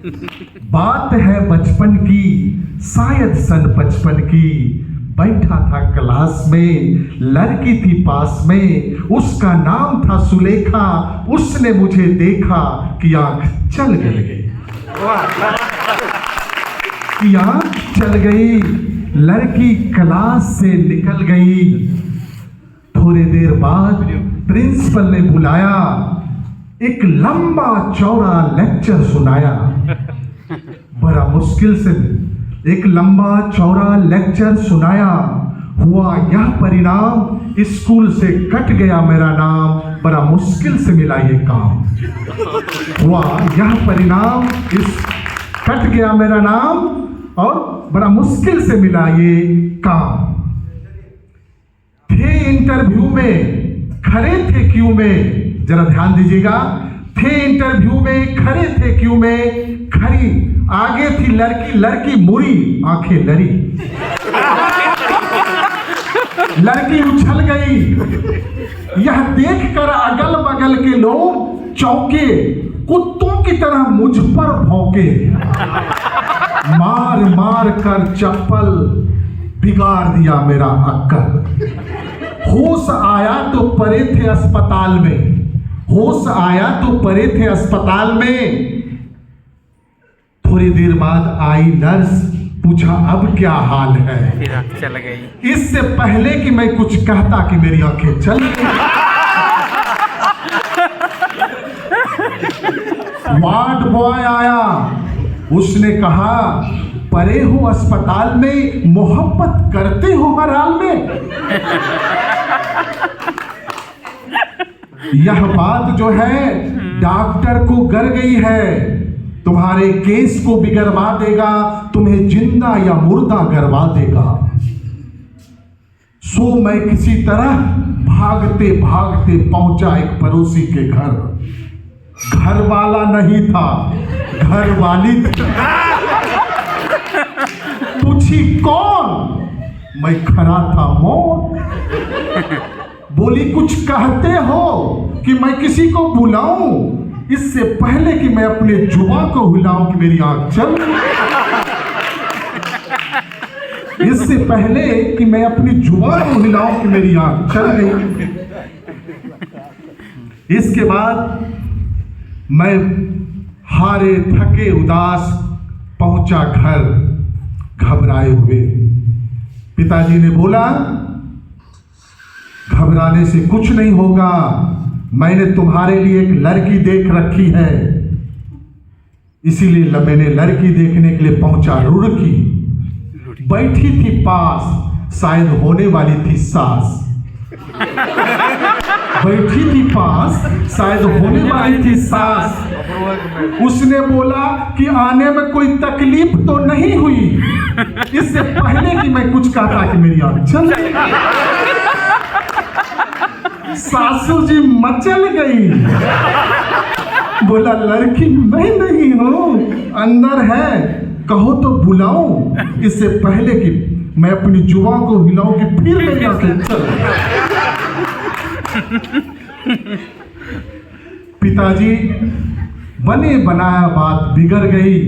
बात है बचपन की, शायद सन 55 की। बैठा था क्लास में, लड़की थी पास में, उसका नाम था सुलेखा। उसने मुझे देखा कि आंख चल गई, कि आंख चल गई। लड़की क्लास से निकल गई। थोड़ी देर बाद प्रिंसिपल ने बुलाया, एक लंबा चौड़ा लेक्चर सुनाया। बड़ा मुश्किल से एक लंबा चौड़ा लेक्चर सुनाया। हुआ यह परिणाम, स्कूल से कट गया मेरा नाम। बड़ा मुश्किल से मिला ये काम। हुआ यह परिणाम, कट गया मेरा नाम और बड़ा मुश्किल से मिला ये काम। थे इंटरव्यू में, खड़े थे क्यू में। जरा ध्यान दीजिएगा, थे इंटरव्यू में, खड़े थे क्यू में। खड़ी आगे थी लड़की, लड़की मुड़ी, आंखें लड़ी। लड़की उछल गई। यह देखकर अगल बगल के लोग चौंके, कुत्तों की तरह मुझ पर भौंके। मार मार कर चप्पल बिगाड़ दिया मेरा अक्कल। होश आया तो पड़े थे अस्पताल में, होश आया तो पड़े थे अस्पताल में। थोड़ी देर बाद आई नर्स, पूछा अब क्या हाल है। फिर आंख चल गई। इससे पहले कि मैं कुछ कहता कि मेरी आंखें चल गई। वार्ड बॉय आया, उसने कहा परे हो अस्पताल में, मोहब्बत करते हो हर हाल में। यह बात जो है डॉक्टर को गर गई है, तुम्हारे केस को बिगड़वा देगा, तुम्हें जिंदा या मुर्दा करवा देगा। सो मैं किसी तरह भागते भागते पहुंचा एक पड़ोसी के घर। घर वाला नहीं था, घर वाली थी। पूछी कौन? मैं खड़ा था मौन। बोली कुछ कहते हो कि मैं किसी को बुलाऊं, इससे पहले कि मैं अपने जुबान को हिलाऊं कि मेरी आंख चल। इससे पहले कि मैं अपनी जुबान को हिलाऊं कि मेरी आंख चल गई। इसके बाद मैं हारे थके उदास पहुंचा घर, घबराए हुए। पिताजी ने बोला घबराने से कुछ नहीं होगा, मैंने तुम्हारे लिए एक लड़की देख रखी है। इसीलिए मैंने लड़की देखने के लिए पहुंचा रुड़की। बैठी थी पास, शायद होने वाली थी सास। बैठी थी पास, शायद होने वाली थी सास। उसने बोला कि आने में कोई तकलीफ तो नहीं हुई। इससे पहले कि मैं कुछ कहता कि मेरी आंख चल गई। सासू जी मचल गई। बोला लड़की मैं नहीं हूं, अंदर है, कहो तो बुलाऊं, इससे पहले कि मैं अपनी जुबान को हिलाऊं कि फिर मेरी आंखें चल। पिताजी बने बनाया बात बिगड़ गई।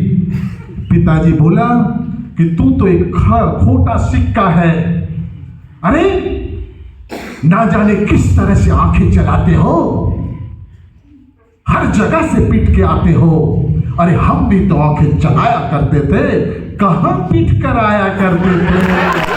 पिताजी बोला कि तू तो एक खोटा सिक्का है। अरे ना जाने किस तरह से आंखें चलाते हो, हर जगह से पीट के आते हो। अरे हम भी तो आंखें चलाया करते थे, कहां पीट कर आया करते थे।